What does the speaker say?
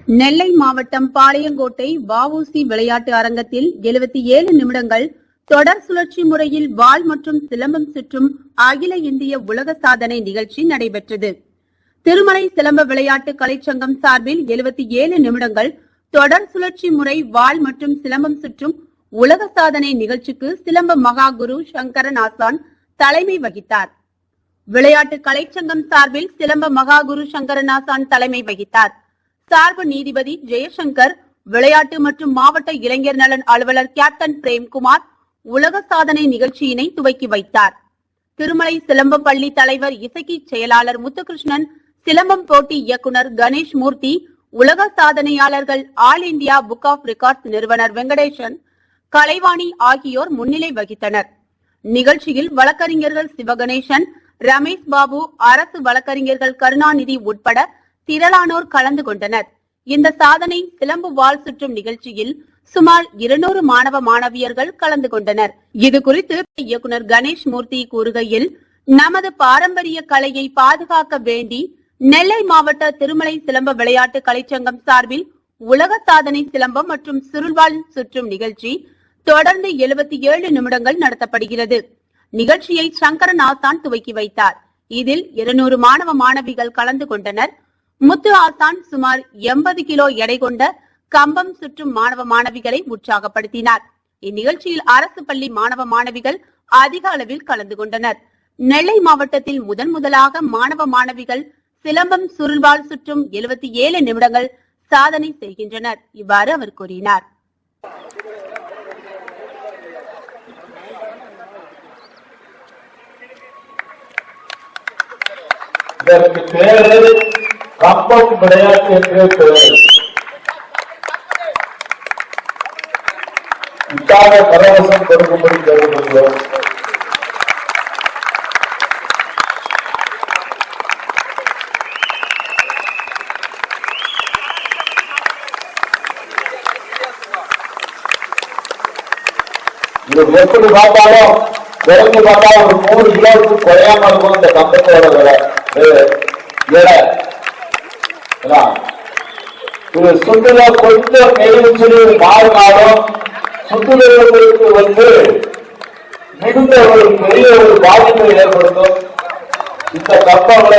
நெல்லை மாவட்டம் பாளையங்கோட்டை வ.உ.சி. விளையாட்டு அரங்கத்தில் 77 நிமிடங்கள் தொடர் சுழற்சி முறையில் வாள் மற்றும் சிலம்பம் சுற்றும் அகில இந்திய உலக சாதனை நிகழ்ச்சி நடைபெற்றது. திருமலை சிலம்ப விளையாட்டு கலைச்சங்கம் சார்பில் 77 நிமிடங்கள் தொடர் சுழற்சி முறை வாள் மற்றும் சிலம்பம் சுற்றும் உலக சாதனை நிகழ்ச்சிக்கு சிலம்ப மகாகுரு சங்கரன் ஆசான் தலைமை வகித்தார். விளையாட்டு கலைச்சங்கம் சார்பில் சிலம்ப மகாகுரு சங்கரன் ஆசான் தலைமை வகித்தார். சார்பு நீதிபதி ஜெயசங்கர், விளையாட்டு மற்றும் மாவட்ட இளைஞர் நலன் அலுவலர் கேப்டன் பிரேம்குமார் உலக சாதனை நிகழ்ச்சியினை துவக்கி வைத்தார். திருமலை சிலம்ப பள்ளி தலைவர் இசக்கி செயலாளர் முத்துகிருஷ்ணன், சிலம்பம் போட்டி இயக்குனர் கணேஷ் மூர்த்தி, உலக சாதனையாளர்கள் All India Book of Records நிறுவனர் வெங்கடேசன், கலைவாணி ஆகியோர் முன்னிலை வகித்தனர். நிகழ்ச்சியில் வழக்கறிஞர்கள் சிவகணேசன், ரமேஷ் பாபு, அரசு வழக்கறிஞர்கள் கருணாநிதி உட்பட திரளானோர் கலந்து கொண்டனர். இந்த சாதனை சிலம்பு வாள் சுற்றும் நிகழ்ச்சியில் சுமார் 200 மாணவ மாணவியர்கள் கலந்து கொண்டனர். இது குறித்து இயக்குனர் கணேஷ் மூர்த்தி கூறுகையில், நமது பாரம்பரிய கலையை பாதுகாக்க வேண்டி நெல்லை மாவட்ட திருமலை சிலம்ப விளையாட்டு கலைச்சங்கம் சார்பில் உலக சாதனை சிலம்பம் மற்றும் சுருள்வாள் சுற்றும் நிகழ்ச்சி தொடர்ந்து 77 நிமிடங்கள் நடத்தப்படுகிறது. நிகழ்ச்சியை சங்கரன் ஆசான் துவக்கி வைத்தார். இதில் 200 மாணவ மாணவிகள் கலந்து கொண்டனர். முத்து ஆசான் சுமார் 80 கிலோ எடை கொண்ட கம்பம் சுற்றும் மாணவ மாணவிகளை உற்சாகப்படுத்தினார். இந்நிகழ்ச்சியில் அரசு பள்ளி மாணவ மாணவிகள் அதிக அளவில் கலந்து கொண்டனர். நெல்லை மாவட்டத்தில் முதலாக மாணவ மாணவிகள் சிலம்பம் சுருள்வாள் சுற்றும் 77 நிமிடங்கள் சாதனை செய்கின்றனர். இவ்வாறு அவர் கூறினார். கம்பம் விளையாட்டு என்று பெயர். உற்சாக பரவசம் கொடுக்கும்படி கேட்டுக்கொள்கிறோம். இது எப்படி பார்த்தாலும் குறைஞ்சு பார்த்தா ஒரு 3 கிலோவுக்கு குறையாம இருக்கும் இந்த கம்பத்தோட விலை. சுற்றுலா கொஞ்சம் நெருங்கி மாறினாலும் சுற்றுலாவுக்கு மிகுந்த ஒரு பெரிய ஒரு பாதிப்பை ஏற்படுத்தும். இந்த கப்பங்களை